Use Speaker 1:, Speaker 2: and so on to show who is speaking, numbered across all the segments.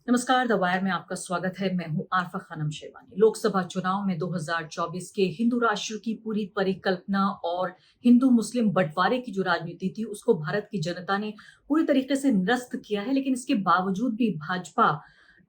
Speaker 1: नमस्कार, the wire में आपका स्वागत है। मैं हूं आरफा खानम शेरवानी। लोकसभा चुनाव में 2024 के हिंदू राष्ट्र की पूरी परिकल्पना और हिंदू मुस्लिम बंटवारे की जो राजनीति थी, उसको भारत की जनता ने पूरी तरीके से निरस्त किया है। लेकिन इसके बावजूद भी भाजपा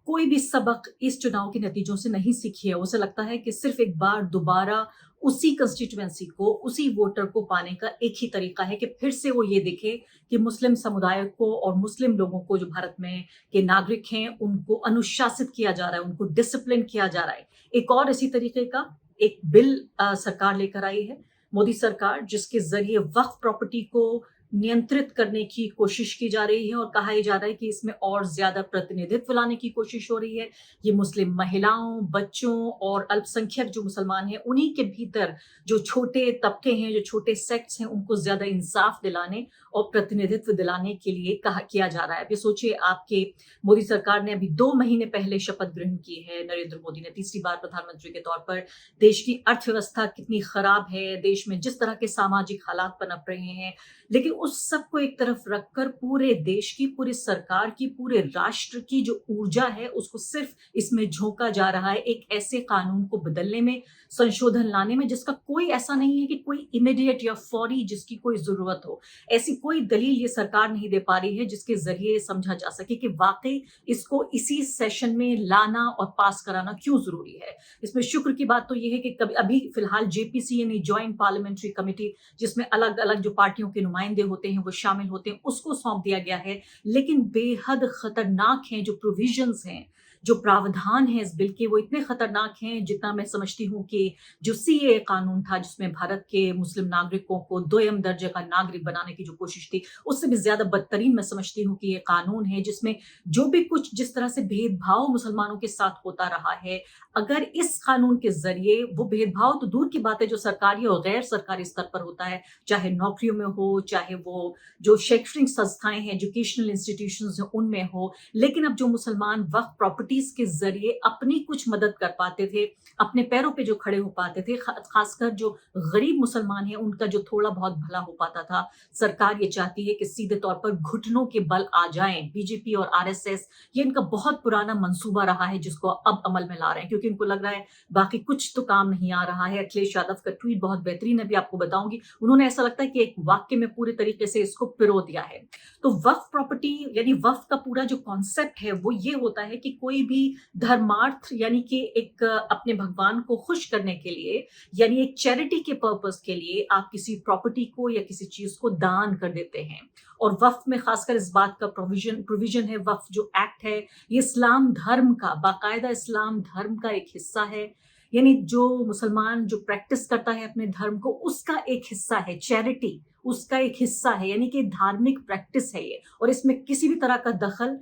Speaker 1: कोई भी सबक इस चुनाव के नतीजों से नहीं सीखी है। उसे लगता है कि सिर्फ एक बार दोबारा उसी कंस्टिट्यूएंसी को, उसी वोटर को पाने का एक ही तरीका है कि फिर से वो ये देखे कि मुस्लिम समुदाय को और मुस्लिम लोगों को, जो भारत में के नागरिक हैं, उनको अनुशासित किया जा रहा है, उनको डिसिप्लिन किया जा रहा है। एक और इसी तरीके का एक बिल सरकार लेकर आई है, मोदी सरकार, जिसके जरिए वक्फ प्रॉपर्टी को नियंत्रित करने की कोशिश की जा रही है और कहा यह जा रहा है कि इसमें और ज्यादा प्रतिनिधित्व लाने की कोशिश हो रही है। ये मुस्लिम महिलाओं, बच्चों और अल्पसंख्यक जो मुसलमान हैं, उन्हीं के भीतर जो छोटे तबके हैं, जो छोटे सेक्ट्स हैं, उनको ज्यादा इंसाफ दिलाने और प्रतिनिधित्व दिलाने के लिए कहा किया जा रहा है। अभी सोचिए, आपके मोदी सरकार ने अभी 2 महीने पहले शपथ ग्रहण की है। नरेंद्र मोदी ने तीसरी बार प्रधानमंत्री के तौर पर। देश की अर्थव्यवस्था कितनी खराब है, देश में जिस तरह के सामाजिक हालात पनप रहे हैं, लेकिन उस सब को एक तरफ रखकर पूरे देश की, पूरी सरकार की, पूरे राष्ट्र की जो ऊर्जा है, उसको सिर्फ इसमें झोंका जा रहा है एक ऐसे कानून को बदलने में, संशोधन लाने में, जिसका कोई ऐसा नहीं है कि कोई इमीडिएट या फौरी जिसकी कोई जरूरत हो। ऐसी कोई दलील ये सरकार नहीं दे पा रही है जिसके जरिए समझा जा सके कि वाकई इसको इसी सेशन में लाना और पास कराना क्यों जरूरी है। इसमें शुक्र की बात तो यह है कि कभी अभी फिलहाल जेपीसी यानी ज्वाइंट पार्लियामेंट्री कमेटी, जिसमें अलग अलग जो पार्टियों के नुमाइंदे होते हैं वो शामिल होते हैं, उसको सौंप दिया गया है। लेकिन बेहद खतरनाक हैं जो प्रोविजंस हैं, जो प्रावधान है इस बिल के, वो इतने खतरनाक हैं जितना मैं समझती हूँ कि जो सीए कानून था, जिसमें भारत के मुस्लिम नागरिकों को दोयम दर्जे का नागरिक बनाने की जो कोशिश थी, उससे भी ज्यादा बदतरीन मैं समझती हूँ कि ये कानून है जिसमें जो भी कुछ जिस तरह से भेदभाव मुसलमानों के साथ होता रहा है, अगर इस कानून के जरिए वो भेदभाव तो दूर की बात है, जो सरकारी और गैर सरकारी स्तर पर होता है, चाहे नौकरियों में हो, चाहे वो जो शैक्षणिक संस्थाएं हैं, एजुकेशनल इंस्टीट्यूशंस हैं, उनमें हो, लेकिन अब जो मुसलमान वक्फ प्रॉपर्टीज के जरिए अपनी कुछ मदद कर पाते थे, अपने पैरों पे जो खड़े हो पाते थे, खासकर जो गरीब मुसलमान हैं, उनका जो थोड़ा बहुत भला हो पाता था, सरकार ये चाहती है कि सीधे तौर पर घुटनों के बल आ जाएं। बीजेपी और आरएसएस, ये इनका बहुत पुराना मंसूबा रहा है जिसको अब अमल में ला रहे हैं, क्योंकि इनको लग रहा है बाकी कुछ तो काम नहीं आ रहा है। अखिलेश यादव का ट्वीट बहुत बेहतरीन है, अभी आपको बताऊंगी। उन्होंने ऐसा लगता है कि एक वाक्य में पूरे तरीके से इसको पिरो दिया है। तो वक्फ प्रॉपर्टी यानी वक्फ का पूरा जो कॉन्सेप्ट है वो ये होता है कि कोई भी धर्मार्थ यानी कि एक अपने भगवान को खुश करने के लिए, यानी एक चैरिटी के पर्पस के लिए आप किसी प्रॉपर्टी को या किसी चीज को दान कर देते हैं। और वक्फ में खासकर इस बात का प्रोविजन है, वक्फ जो एक्ट है, ये इस्लाम धर्म का, बाकायदा इस्लाम धर्म का एक हिस्सा है। यानी जो मुसलमान जो प्रैक्टिस करता है अपने धर्म को, उसका एक हिस्सा है, चैरिटी उसका एक हिस्सा है, यानी कि धार्मिक प्रैक्टिस है ये। और इसमें किसी भी तरह का दखल,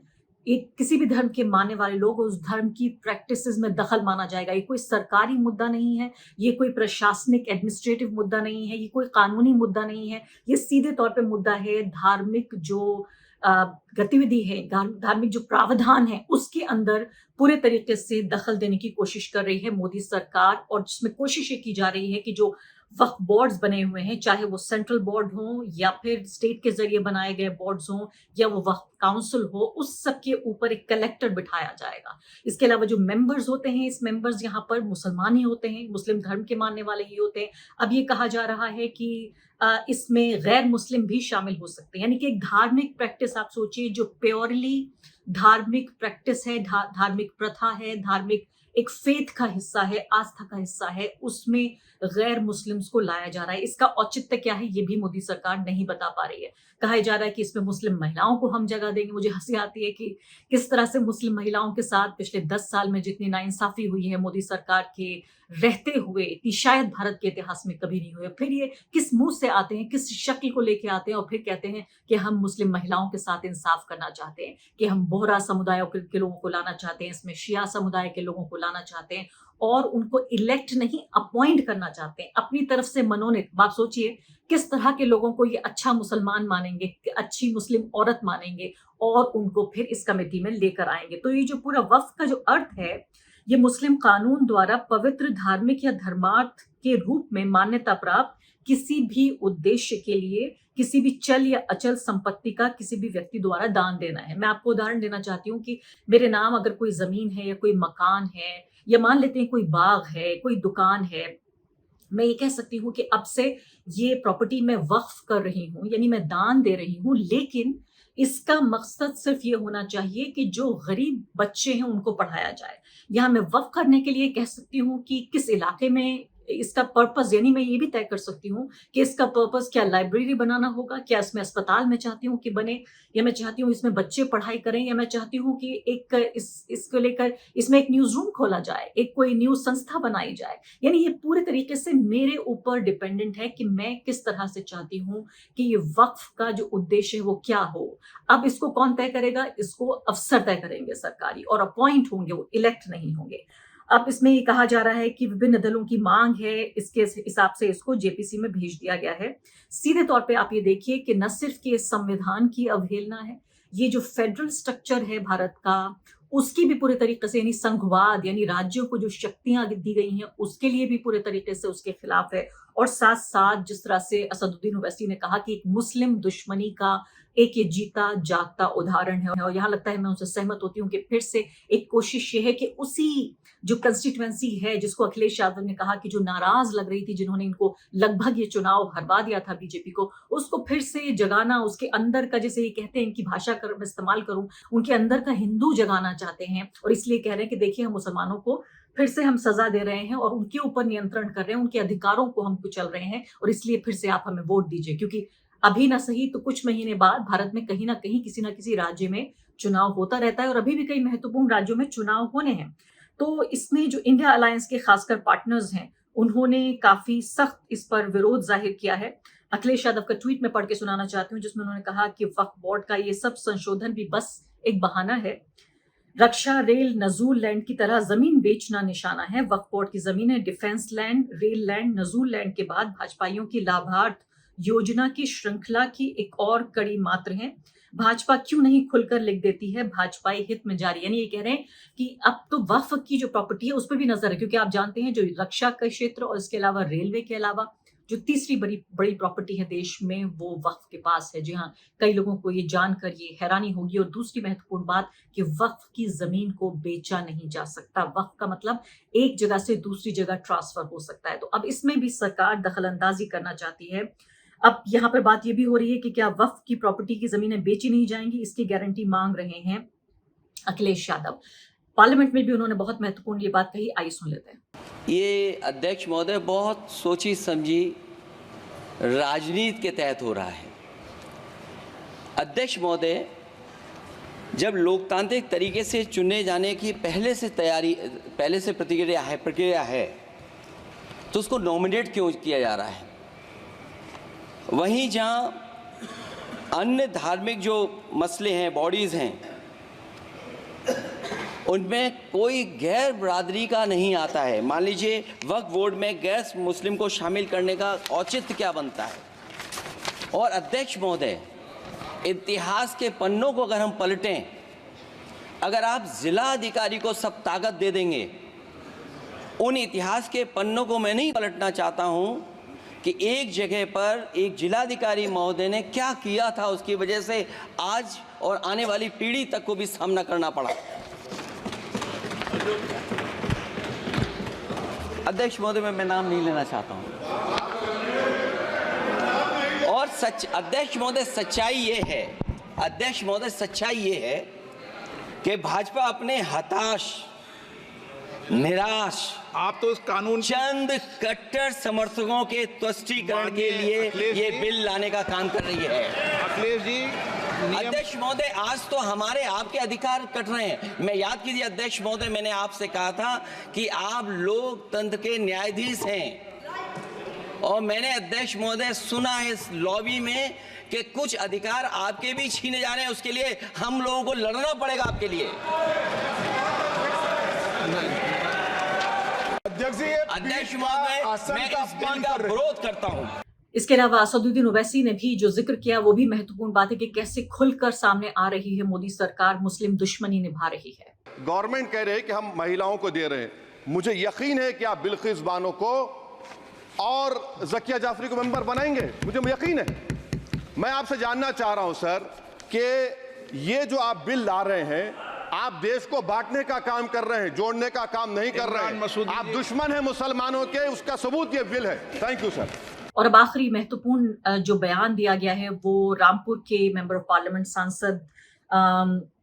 Speaker 1: एक किसी भी धर्म के मानने वाले लोग उस धर्म की प्रैक्टिसेस में दखल माना जाएगा। ये कोई सरकारी मुद्दा नहीं है, ये कोई प्रशासनिक एडमिनिस्ट्रेटिव मुद्दा नहीं है, ये कोई कानूनी मुद्दा नहीं है। ये सीधे तौर पे मुद्दा है धार्मिक जो गतिविधि है, धार्मिक जो प्रावधान है, उसके अंदर पूरे तरीके से दखल देने की कोशिश कर रही है मोदी सरकार। और जिसमें कोशिश ये की जा रही है कि जो वक्फ बोर्ड्स बने हुए हैं, चाहे वो सेंट्रल बोर्ड हो या फिर स्टेट के जरिए बनाए गए बोर्ड्स हों या वो वक्फ काउंसिल हो, उस सब के ऊपर एक कलेक्टर बिठाया जाएगा। इसके अलावा जो मेंबर्स होते हैं, इस मेंबर्स यहाँ पर मुसलमान ही होते हैं, मुस्लिम धर्म के मानने वाले ही होते हैं। अब ये कहा जा रहा है कि इसमें गैर मुस्लिम भी शामिल हो सकते हैं, यानी कि एक धार्मिक प्रैक्टिस आप सोचिए जो प्योरली धार्मिक प्रैक्टिस है, धार्मिक प्रथा है, धार्मिक एक फेथ का हिस्सा है, आस्था का हिस्सा है, उसमें गैर मुस्लिम्स को लाया जा रहा है। इसका औचित्य क्या है, ये भी मोदी सरकार नहीं बता पा रही है। कहा जा रहा है कि इसमें मुस्लिम महिलाओं को हम जगह देंगे। मुझे हंसी आती है कि किस तरह से मुस्लिम महिलाओं के साथ पिछले 10 साल में जितनी नाइंसाफी हुई है मोदी सरकार के रहते हुए, इतनी शायद भारत के इतिहास में कभी नहीं हुई। फिर ये किस मुंह से आते हैं, किस शक्ल को लेके आते हैं और फिर कहते हैं कि हम मुस्लिम महिलाओं के साथ इंसाफ करना चाहते हैं, कि हम बोहरा समुदायों के लोगों को लाना चाहते हैं, इसमें शिया समुदाय के लोगों को लाना चाहते हैं और उनको इलेक्ट नहीं अपॉइंट करना चाहते हैं, अपनी तरफ से मनोनीत। आप सोचिए किस तरह के लोगों को ये अच्छा मुसलमान मानेंगे, अच्छी मुस्लिम औरत मानेंगे और उनको फिर इस कमेटी में लेकर आएंगे। तो ये जो पूरा वक्फ का जो अर्थ है, ये मुस्लिम कानून द्वारा पवित्र धार्मिक या धर्मार्थ के रूप में मान्यता प्राप्त किसी भी उद्देश्य के लिए किसी भी चल या अचल संपत्ति का किसी भी व्यक्ति द्वारा दान देना है। मैं आपको उदाहरण देना चाहती हूँ कि मेरे नाम अगर कोई ज़मीन है या कोई मकान है या मान लेते हैं कोई बाग है, कोई दुकान है, मैं ये कह सकती हूँ कि अब से ये प्रॉपर्टी मैं वक्फ कर रही हूँ, यानी मैं दान दे रही हूँ, लेकिन इसका मकसद सिर्फ ये होना चाहिए कि जो गरीब बच्चे हैं उनको पढ़ाया जाए। यहाँ मैं वक्फ करने के लिए कह सकती हूँ कि किस इलाके में इसका पर्पस, यानी मैं ये भी तय कर सकती हूँ कि इसका पर्पस क्या लाइब्रेरी बनाना होगा, क्या इसमें अस्पताल मैं चाहती हूँ कि बने, या मैं चाहती हूँ इसमें बच्चे पढ़ाई करें, या मैं चाहती हूँ कि एक इसको लेकर इसमें एक न्यूज रूम खोला जाए, एक कोई न्यूज संस्था बनाई जाए। यानी ये पूरे तरीके से मेरे ऊपर डिपेंडेंट है कि मैं किस तरह से चाहती हूँ कि ये वक्फ का जो उद्देश्य है वो क्या हो। अब इसको कौन तय करेगा? इसको अफसर तय करेंगे सरकारी, और अपॉइंट होंगे, वो इलेक्ट नहीं होंगे। अब इसमें ये कहा जा रहा है कि विभिन्न दलों की मांग है, इसके हिसाब से इसको जेपीसी में भेज दिया गया है। सीधे तौर पे आप ये देखिए कि न सिर्फ कि संविधान की अवहेलना है, ये जो फेडरल स्ट्रक्चर है भारत का, उसकी भी पूरे तरीके से, यानी संघवाद, यानी राज्यों को जो शक्तियां दी गई हैं उसके लिए भी पूरे तरीके से उसके खिलाफ है। और साथ साथ जिस तरह से असदुद्दीन ओवैसी ने कहा कि एक मुस्लिम दुश्मनी का एक ये जीता जागता उदाहरण है, और यहाँ लगता है मैं उनसे सहमत होती हूँ कि फिर से एक कोशिश ये है कि उसी जो कंस्टिट्यूएंसी है जिसको अखिलेश यादव ने कहा कि जो नाराज लग रही थी, जिन्होंने इनको लगभग ये चुनाव हरवा दिया था बीजेपी को, उसको फिर से जगाना, उसके अंदर का, जैसे ये कहते हैं इनकी भाषा कर इस्तेमाल करूं, उनके अंदर का हिंदू जगाना चाहते हैं। और इसलिए कह रहे हैं कि देखिए हम मुसलमानों को फिर से हम सजा दे रहे हैं और उनके ऊपर नियंत्रण कर रहे हैं, उनके अधिकारों को हम कुचल रहे हैं, और इसलिए फिर से आप हमें वोट दीजिए। क्योंकि अभी ना सही तो कुछ महीने बाद भारत में कहीं ना कहीं किसी ना किसी राज्य में चुनाव होता रहता है, और अभी भी कई महत्वपूर्ण राज्यों में चुनाव होने हैं। तो इसमें जो इंडिया अलायंस के खासकर पार्टनर्स हैं, उन्होंने काफी सख्त इस पर विरोध जाहिर किया है। अखिलेश यादव का ट्वीट में पढ़ के सुनाना चाहती हूँ, जिसमें उन्होंने कहा कि वक्फ बोर्ड का ये सब संशोधन भी बस एक बहाना है। रक्षा, रेल, नजूल लैंड की तरह जमीन बेचना निशाना है। वक्फ बोर्ड की जमीनें डिफेंस लैंड, रेल लैंड, नजूल लैंड के बाद भाजपाइयों की लाभार्थ योजना की श्रृंखला की एक और कड़ी मात्र है। भाजपा क्यों नहीं खुलकर लिख देती है भाजपाई हित में जारी, यानी ये कह रहे हैं कि अब तो वक्फ की जो प्रॉपर्टी है उस पर भी नजर है, क्योंकि आप जानते हैं जो रक्षा का क्षेत्र और इसके अलावा रेलवे के अलावा जो तीसरी बड़ी प्रॉपर्टी है देश में, वो वक्फ के पास है। जी हाँ, कई लोगों को ये जानकर ये हैरानी होगी। और दूसरी महत्वपूर्ण बात कि वक्फ की जमीन को बेचा नहीं जा सकता। वक्फ का मतलब एक जगह से दूसरी जगह ट्रांसफर हो सकता है। तो अब इसमें भी सरकार दखलंदाजी करना चाहती है। अब यहाँ पर बात ये भी हो रही है कि क्या वक्फ की प्रॉपर्टी की जमीनें बेची नहीं जाएंगी, इसकी गारंटी मांग रहे हैं अखिलेश यादव। पार्लियामेंट में भी उन्होंने बहुत महत्वपूर्ण ये बात कही, आइए सुन लेते हैं।
Speaker 2: ये अध्यक्ष महोदय बहुत सोची समझी राजनीति के तहत हो रहा है। अध्यक्ष महोदय जब लोकतांत्रिक तरीके से चुने जाने की पहले से प्रक्रिया है तो उसको नॉमिनेट क्यों किया जा रहा है? वहीं जहां अन्य धार्मिक जो मसले हैं, बॉडीज़ हैं, उनमें कोई गैर बरादरी का नहीं आता है। मान लीजिए वक्फ बोर्ड में गैर मुस्लिम को शामिल करने का औचित्य क्या बनता है? और अध्यक्ष महोदय, इतिहास के पन्नों को अगर हम पलटें, अगर आप जिला अधिकारी को सब ताकत दे देंगे, उन इतिहास के पन्नों को मैं नहीं पलटना चाहता हूं कि एक जगह पर एक जिलाधिकारी महोदय ने क्या किया था, उसकी वजह से आज और आने वाली पीढ़ी तक को भी सामना करना पड़ा। अध्यक्ष महोदय मैं नाम नहीं लेना चाहता हूं। और अध्यक्ष महोदय सच्चाई ये है कि भाजपा अपने हताश, निराश,
Speaker 3: आप तो इस कानून
Speaker 2: चंद कट्टर समर्थकों के तुष्टीकरण के लिए ये बिल लाने का काम कर रही है।
Speaker 3: अखिलेश जी,
Speaker 2: अध्यक्ष महोदय, आज तो हमारे आपके अधिकार कट रहे हैं। मैं याद कीजिए अध्यक्ष महोदय, मैंने आपसे कहा था कि आप लोकतंत्र के न्यायाधीश हैं, और मैंने अध्यक्ष महोदय सुना है इस लॉबी में कि कुछ अधिकार आपके भी छीने जा रहे हैं। उसके लिए हम लोगों को लड़ना पड़ेगा आपके लिए। अध्यक्ष महोदय, मैं इस बिल का विरोध करता हूं।
Speaker 1: इसके अलावा असदुद्दीन ओवैसी ने भी जो जिक्र किया वो भी महत्वपूर्ण बात है कि कैसे खुलकर सामने आ रही है मोदी सरकार मुस्लिम दुश्मनी निभा रही है।
Speaker 4: गवर्नमेंट कह रहे हैं कि हम महिलाओं को दे रहे हैं। मुझे यकीन है कि आप बिल्किस बानो को और ज़किया जाफरी को मेंबर बनाएंगे, मुझे यकीन है। मैं आपसे जानना चाह रहा हूं सर कि ये जो आप बिल ला रहे हैं, आप देश को बांटने का काम कर रहे हैं, जोड़ने का काम नहीं कर रहे
Speaker 3: इमरान मसूद
Speaker 4: हैं। आप
Speaker 3: जी।
Speaker 4: दुश्मन हैं मुसलमानों के, उसका सबूत ये बिल है। Thank you sir.
Speaker 1: और अब आखिरी महत्वपूर्ण जो बयान दिया गया है वो रामपुर के मेंबर ऑफ पार्लियामेंट सांसद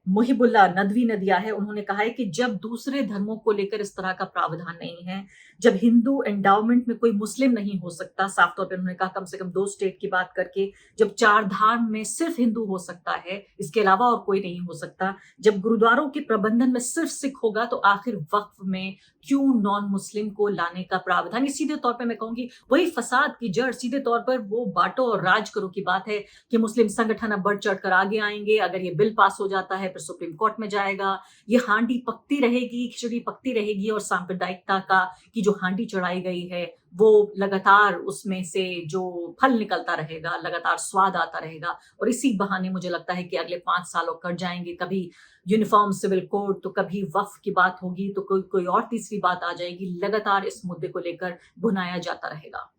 Speaker 1: मुहिबुल्लाह नदवी ने दिया है। उन्होंने कहा है कि जब दूसरे धर्मों को लेकर इस तरह का प्रावधान नहीं है, जब हिंदू एंडाउमेंट में कोई मुस्लिम नहीं हो सकता, साफ तौर पर उन्होंने कहा कम से कम 2 स्टेट की बात करके, जब 4 धाम में सिर्फ हिंदू हो सकता है, इसके अलावा और कोई नहीं हो सकता, जब गुरुद्वारों के प्रबंधन में सिर्फ सिख होगा, तो आखिर वक्फ में क्यों नॉन मुस्लिम को लाने का प्रावधान? ये सीधे तौर पर मैं कहूंगी वही फसाद की जड़, सीधे तौर पर वो बांटो और राज करो की बात है कि मुस्लिम संगठन अब बढ़ चढ़कर आगे आएंगे। अगर ये बिल पास हो जाता है फिर सुप्रीम कोर्ट में जाएगा, ये हांडी पकती रहेगी, खिचड़ी पकती रहेगी और सांप्रदायिकता का की जो हांडी चढ़ाई गई है वो लगातार उसमें से जो फल निकलता रहेगा, लगातार स्वाद आता रहेगा। और इसी बहाने मुझे लगता है कि अगले 5 सालों कट जाएंगे, कभी यूनिफॉर्म सिविल कोड तो कभी वक्फ की बात होगी तो कोई और तीसरी बात आ जाएगी। लगातार इस मुद्दे को लेकर भुनाया जाता रहेगा।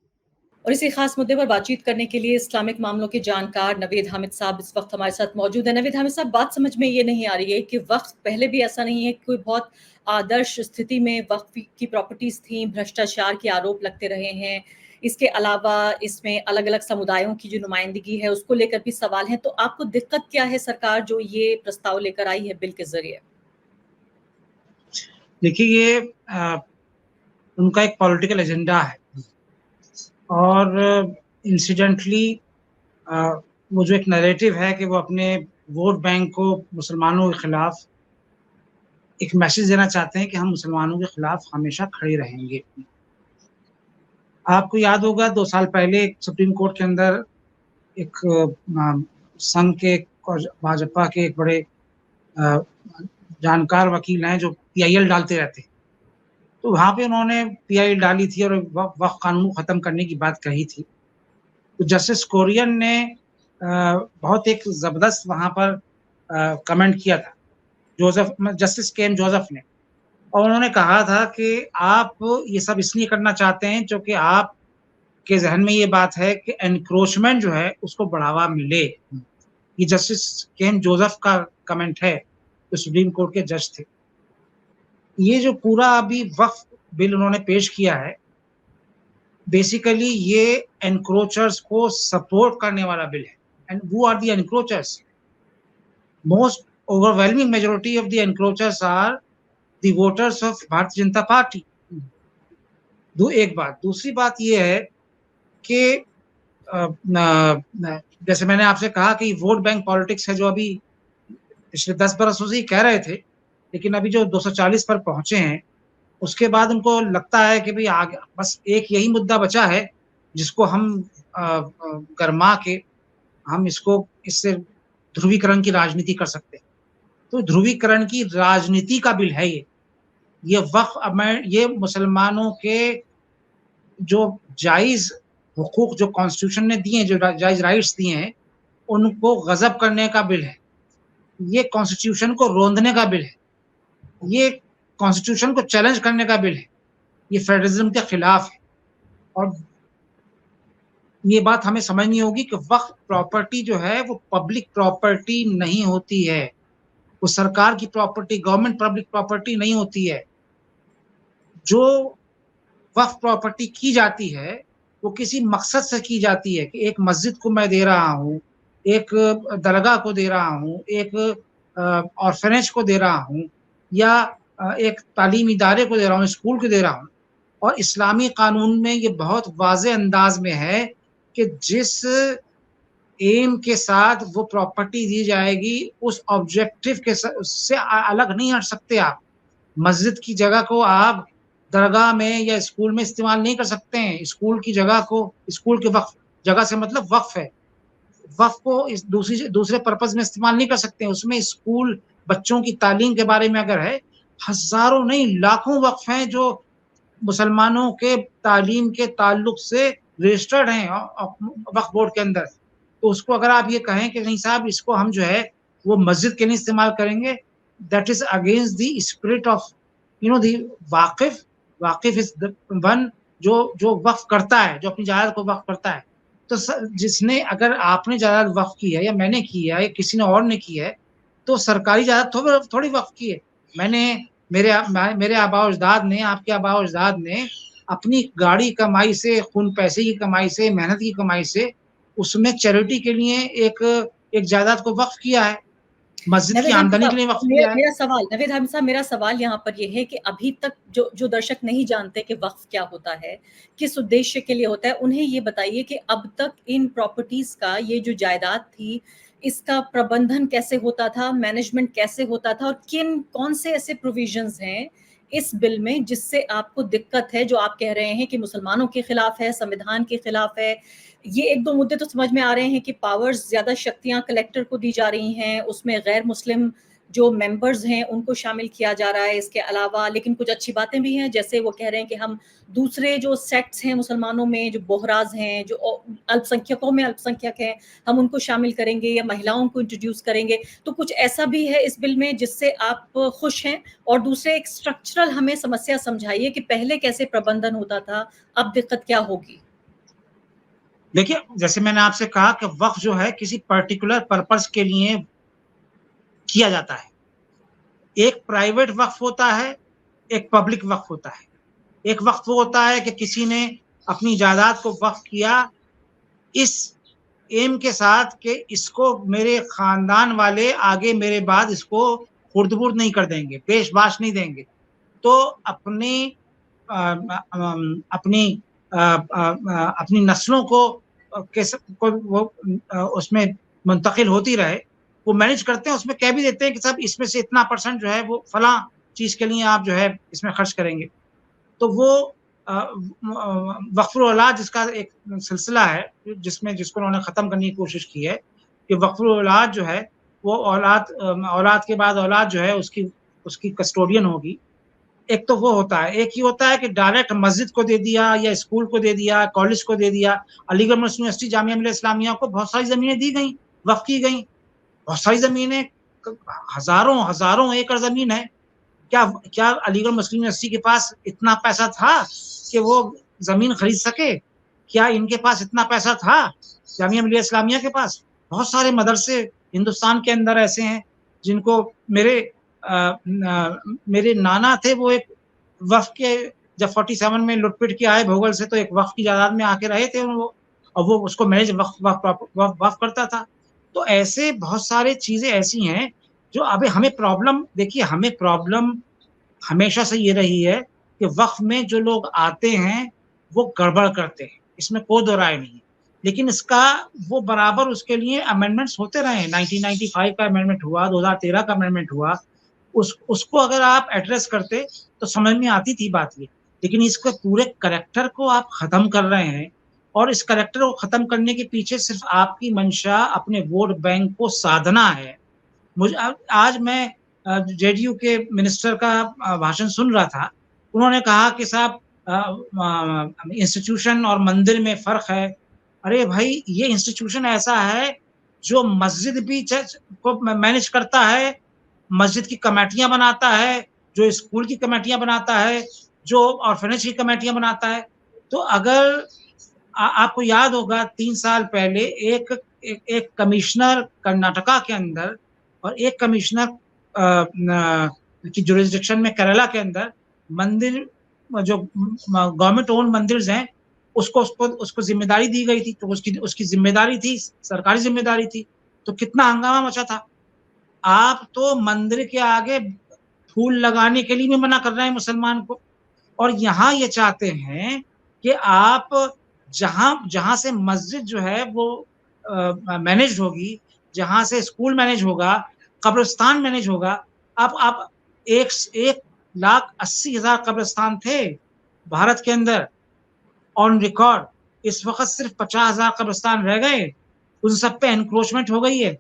Speaker 1: और इसी खास मुद्दे पर बातचीत करने के लिए इस्लामिक मामलों के जानकार नवीद हामिद साहब इस वक्त हमारे साथ मौजूद है। नवीद हामिद साहब, बात समझ में ये नहीं आ रही है कि वक्फ पहले भी ऐसा नहीं है कि कोई बहुत आदर्श स्थिति में वक्फ की प्रॉपर्टीज थी, भ्रष्टाचार के आरोप लगते रहे हैं, इसके अलावा इसमें अलग अलग समुदायों की जो नुमाइंदगी है उसको लेकर भी सवाल है। तो आपको दिक्कत क्या है सरकार जो ये प्रस्ताव लेकर आई है बिल के जरिए?
Speaker 5: देखिए, ये उनका एक पॉलिटिकल एजेंडा है और इंसिडेंटली वो जो एक नैरेटिव है कि वो अपने वोट बैंक को मुसलमानों के खिलाफ एक मैसेज देना चाहते हैं कि हम मुसलमानों के खिलाफ हमेशा खड़े रहेंगे। आपको याद होगा 2 साल पहले सुप्रीम कोर्ट के अंदर एक संघ के और भाजपा के एक बड़े जानकार वकील हैं जो PIL डालते रहते हैं, तो वहाँ पे उन्होंने PIL डाली थी और वक्फ कानून को ख़त्म करने की बात कही थी। तो जस्टिस कोरियन ने बहुत एक ज़बरदस्त वहाँ पर कमेंट किया था, जस्टिस KM जोसेफ ने, और उन्होंने कहा था कि आप ये सब इसलिए करना चाहते हैं क्योंकि आप के जहन में ये बात है कि एनक्रोचमेंट जो है उसको बढ़ावा मिले। ये जस्टिस KM जोसेफ का कमेंट है, जो सुप्रीम कोर्ट के जज थे। ये जो पूरा अभी वक्फ बिल उन्होंने पेश किया है, बेसिकली ये एनक्रोचर्स को सपोर्ट करने वाला बिल है। And who are the encroachers? Most overwhelming majority of the encroachers are the voters of Bharatiya Janata party. एक बात। दूसरी बात ये है कि जैसे मैंने आपसे कहा कि वोट बैंक पॉलिटिक्स है जो अभी पिछले 10 बरसों से ही कह रहे थे, लेकिन अभी जो 240 पर पहुंचे हैं उसके बाद उनको लगता है कि भाई आगे बस एक यही मुद्दा बचा है जिसको हम गरमा के हम इससे ध्रुवीकरण की राजनीति कर सकते हैं। तो ध्रुवीकरण की राजनीति का बिल है ये वक्फ। ये मुसलमानों के जो जायज हुकूक जो कॉन्स्टिट्यूशन ने दिए हैं, जो जायज राइट्स दिए हैं, उनको गजब करने का बिल है। ये कॉन्स्टिट्यूशन को रोंदने का बिल है। ये कॉन्स्टिट्यूशन को चैलेंज करने का बिल है। ये फेडरलिज्म के खिलाफ है। और ये बात हमें समझनी होगी कि वक्फ प्रॉपर्टी जो है वो पब्लिक प्रॉपर्टी नहीं होती है, वो सरकार की प्रॉपर्टी, गवर्नमेंट पब्लिक प्रॉपर्टी नहीं होती है। जो वक्फ प्रॉपर्टी की जाती है वो किसी मकसद से की जाती है कि एक मस्जिद को मैं दे रहा हूँ, एक दरगाह को दे रहा हूँ, एक ऑर्फनेज को दे रहा हूँ, या एक तालीमी इदारे को दे रहा हूँ, स्कूल को दे रहा हूँ। और इस्लामी कानून में ये बहुत वाज़े अंदाज में है कि जिस एम के साथ वो प्रॉपर्टी दी जाएगी उस ऑब्जेक्टिव के उससे अलग नहीं हट सकते आप। मस्जिद की जगह को आप दरगाह में या स्कूल में इस्तेमाल नहीं कर सकते हैं। स्कूल की जगह को, स्कूल के वक्फ, जगह से मतलब वक्फ है, वक्फ को इस दूसरे पर्पज में इस्तेमाल नहीं कर सकते हैं। उसमें स्कूल, बच्चों की तालीम के बारे में अगर है, हजारों नहीं लाखों वक्फ हैं जो मुसलमानों के तालीम के ताल्लुक से रजिस्टर्ड हैं वक्फ बोर्ड के अंदर। तो उसको अगर आप ये कहें कि नहीं साहब इसको हम जो है वो मस्जिद के लिए इस्तेमाल करेंगे, that is against the spirit of the वाकिफ इज द वन जो वक्फ करता है, जो अपनी जायदाद को वक्फ करता है। तो जिसने, अगर आपने जायदाद वक्फ की है या मैंने की है या किसी ने और ने की है, तो सरकारी जायदाद थोड़ी वक्फ की है। मैंने, मेरे आबा अजदाद ने, आपके आबा अजदाद ने अपनी गाड़ी कमाई से, खून पैसे की कमाई से, मेहनत की कमाई से उसमें चैरिटी के लिए एक जायदाद को वक्फ किया है, मस्जिद की
Speaker 1: नवेद हामिद
Speaker 5: आमदनी के
Speaker 1: साहब,
Speaker 5: लिए वक्फ किया है।
Speaker 1: नवेद हामिद साहब, मेरा सवाल यहाँ पर यह है कि अभी तक जो दर्शक नहीं जानते कि वक्फ क्या होता है, किस उद्देश्य के लिए होता है, उन्हें ये बताइए कि अब तक इन प्रॉपर्टीज का, ये जो जायदाद थी, इसका प्रबंधन कैसे होता था, मैनेजमेंट कैसे होता था, और कौन से ऐसे प्रोविजंस हैं इस बिल में जिससे आपको दिक्कत है, जो आप कह रहे हैं कि मुसलमानों के खिलाफ है, संविधान के खिलाफ है। ये एक दो मुद्दे तो समझ में आ रहे हैं कि पावर्स, ज्यादा शक्तियां कलेक्टर को दी जा रही हैं, उसमें गैर मुस्लिम जो मेंबर्स हैं उनको शामिल किया जा रहा है इसके अलावा, लेकिन कुछ अच्छी बातें भी हैं, जैसे वो कह रहे हैं कि हम दूसरे जो सेक्ट्स हैं मुसलमानों में, जो बोहराज हैं, जो अल्पसंख्यकों में अल्पसंख्यक हैं, हम उनको शामिल करेंगे या महिलाओं को इंट्रोड्यूस करेंगे। तो कुछ ऐसा भी है इस बिल में जिससे आप खुश हैं? और दूसरे, एक स्ट्रक्चरल हमें समस्या समझाइए कि पहले कैसे प्रबंधन होता था, अब दिक्कत क्या होगी?
Speaker 5: देखिए, जैसे मैंने आपसे कहा कि वक्फ जो है किसी पर्टिकुलर पर्पस के लिए किया जाता है। एक प्राइवेट वक्फ होता है, एक पब्लिक वक्फ होता है। एक वक्फ वो होता है कि किसी ने अपनी जायदाद को वक्फ किया इस एम के साथ कि इसको मेरे खानदान वाले आगे मेरे बाद इसको खुर्द-बुर्द नहीं कर देंगे, पेश-बाश नहीं देंगे। तो अपनी नस्लों को वो उसमें मुंतकिल होती रहे, वो मैनेज करते हैं। उसमें कह भी देते हैं कि साहब इसमें से इतना % जो है वो फलां चीज़ के लिए आप जो है इसमें खर्च करेंगे। तो वो वक़्फ़ुल औलाद जिसका एक सिलसिला है, जिसको उन्होंने ख़त्म करने की कोशिश की है कि वक़्फ़ुल औलाद जो है वो औलाद के बाद औलाद जो है उसकी कस्टोडियन होगी। एक तो वो होता है, एक ये होता है कि डायरेक्ट मस्जिद को दे दिया या स्कूल को दे दिया, कॉलेज को दे दिया। अलीगढ़ मुस्लिम यूनिवर्सिटी, जामिया मिल्लिया इस्लामिया को बहुत सारी ज़मीनें दी गईं, वक़्फ़ की गईं। बहुत सारी ज़मीनें, हज़ारों एकड़ ज़मीन है। क्या अलीगढ़ मुस्लिम यूनिवर्सिटी के पास इतना पैसा था कि वो ज़मीन खरीद सके? क्या इनके पास इतना पैसा था, जामिया मिल्लिया इस्लामिया के पास? बहुत सारे मदरसे हिंदुस्तान के अंदर ऐसे हैं जिनको मेरे नाना थे, वो एक वक़्फ़ के, जब 47 में लुट-पिट के आए भोगल से, तो एक वक़्फ़ की जायदाद में आके रहे थे वो, और वो उसको मैनेज वक़्फ़ करता था। तो ऐसे बहुत सारी चीज़ें ऐसी हैं जो अभी हमें प्रॉब्लम, देखिए हमें प्रॉब्लम हमेशा से ये रही है कि वक़्फ़ में जो लोग आते हैं वो गड़बड़ करते हैं, इसमें कोई दो राय नहीं है। लेकिन इसका वो बराबर उसके लिए अमेंडमेंट्स होते रहे हैं। 1995 का अमेंडमेंट हुआ, 2013 का अमेंडमेंट हुआ। उसको अगर आप एड्रेस करते तो समझ में आती थी बात ये। लेकिन इसके पूरे करैक्टर को आप ख़त्म कर रहे हैं, और इस करैक्टर को ख़त्म करने के पीछे सिर्फ़ आपकी मंशा अपने वोट बैंक को साधना है। आज मैं जेडीयू के मिनिस्टर का भाषण सुन रहा था। उन्होंने कहा कि साहब इंस्टीट्यूशन और मंदिर में फ़र्क है। अरे भाई, ये इंस्टीट्यूशन ऐसा है जो मस्जिद भी चर्च को मैनेज करता है, मस्जिद की कमेटियाँ बनाता है, जो स्कूल की कमेटियाँ बनाता है, जो ऑर्फनेज की कमेटियाँ बनाता है। तो अगर आपको याद होगा 3 साल पहले एक कमिश्नर कर्नाटका के अंदर और एक कमिश्नर की जुरिसडिक्शन में केरला के अंदर मंदिर, जो गवर्नमेंट ओन मंदिर्स हैं, उसको जिम्मेदारी दी गई थी। तो उसकी जिम्मेदारी थी, सरकारी जिम्मेदारी थी। तो कितना हंगामा मचा था। आप तो मंदिर के आगे फूल लगाने के लिए भी मना कर रहे हैं मुसलमान को, और यहाँ ये चाहते हैं कि आप जहाँ से मस्जिद जो है वो मैनेज होगी, जहाँ से स्कूल मैनेज होगा, कब्रिस्तान मैनेज होगा। आप 1,80,000 कब्रिस्तान थे भारत के अंदर ऑन रिकॉर्ड। इस वक़्त सिर्फ 50,000 कब्रिस्तान रह गए, उन सब पे एनक्रोचमेंट हो गई है।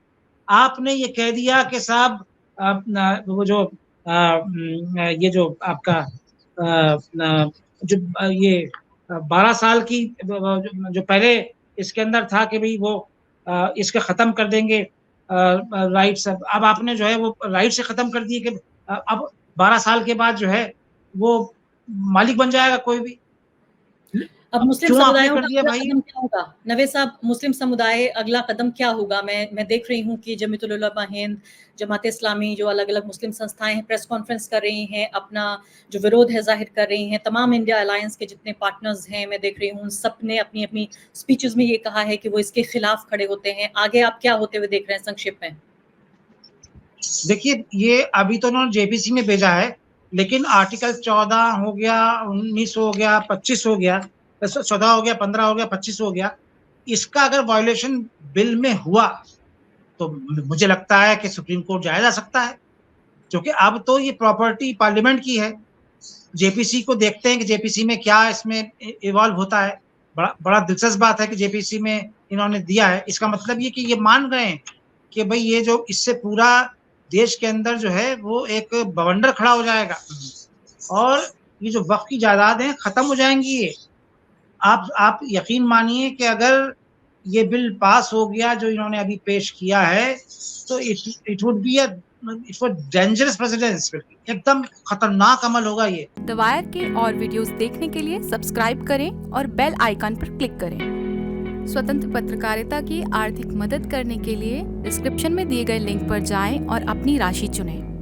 Speaker 5: आपने ये कह दिया कि साहब वो जो ये जो आपका जो ये 12 साल की जो पहले इसके अंदर था कि भाई वो इसके ख़त्म कर देंगे राइट्स। अब आपने जो है वो राइट से ख़त्म कर दिए कि अब 12 साल के बाद जो है वो मालिक बन जाएगा कोई भी।
Speaker 1: अब मुस्लिम
Speaker 5: क्यों आपने
Speaker 1: समुदायों
Speaker 5: कर
Speaker 1: का
Speaker 5: दिया
Speaker 1: अगला
Speaker 5: भाई?
Speaker 1: कदम क्या होगा? नवेद साहब, मुस्लिम समुदाय अगला कदम क्या होगा? मैं देख रही हूँ कि जमीयतुल उलमा हिंद, जमात इस्लामी, जो अलग-अलग मुस्लिम संस्थाएं हैं, प्रेस कॉन्फ्रेंस कर रही हैं, अपना जो विरोध है ज़ाहिर कर रही हैं। तमाम इंडिया अलायंस के जितने पार्टनर्स हैं, मैं देख रही हूँ, उन सब ने अपनी-अपनी स्पीचेज़ में ये कहा है कि वो इसके खिलाफ खड़े होते हैं। आगे आप क्या होते हुए देख रहे हैं संक्षेप में?
Speaker 5: देखिए, ये अभी तो उन्होंने जेपीसी में भेजा है, लेकिन आर्टिकल 14 हो गया, 19 हो गया, 25 हो गया, 14 हो गया, 15 हो गया, 25 हो गया। इसका अगर वायलेशन बिल में हुआ, तो मुझे लगता है कि सुप्रीम कोर्ट जाया जा सकता है, क्योंकि अब तो ये प्रॉपर्टी पार्लियामेंट की है। जेपीसी को देखते हैं कि जेपीसी में क्या इसमें इवॉल्व होता है। बड़ा बड़ा दिलचस्प बात है कि जेपीसी में इन्होंने दिया है। इसका मतलब ये कि ये मान गए हैं कि भाई ये जो इससे पूरा देश के अंदर जो है वो एक बवंडर खड़ा हो जाएगा और ये जो वक्फ की जायदाद है खत्म हो जाएंगी ये। आप यकीन मानिए कि अगर ये बिल पास हो गया जो इन्होंने अभी पेश किया है, तो it would be dangerous precedence, एकदम खतरनाक अमल होगा ये।
Speaker 6: द वायर के और वीडियोस देखने के लिए सब्सक्राइब करें और बेल आइकन पर क्लिक करें। स्वतंत्र पत्रकारिता की आर्थिक मदद करने के लिए डिस्क्रिप्शन में दिए गए लिंक पर जाएं और अपनी राशि चुनें।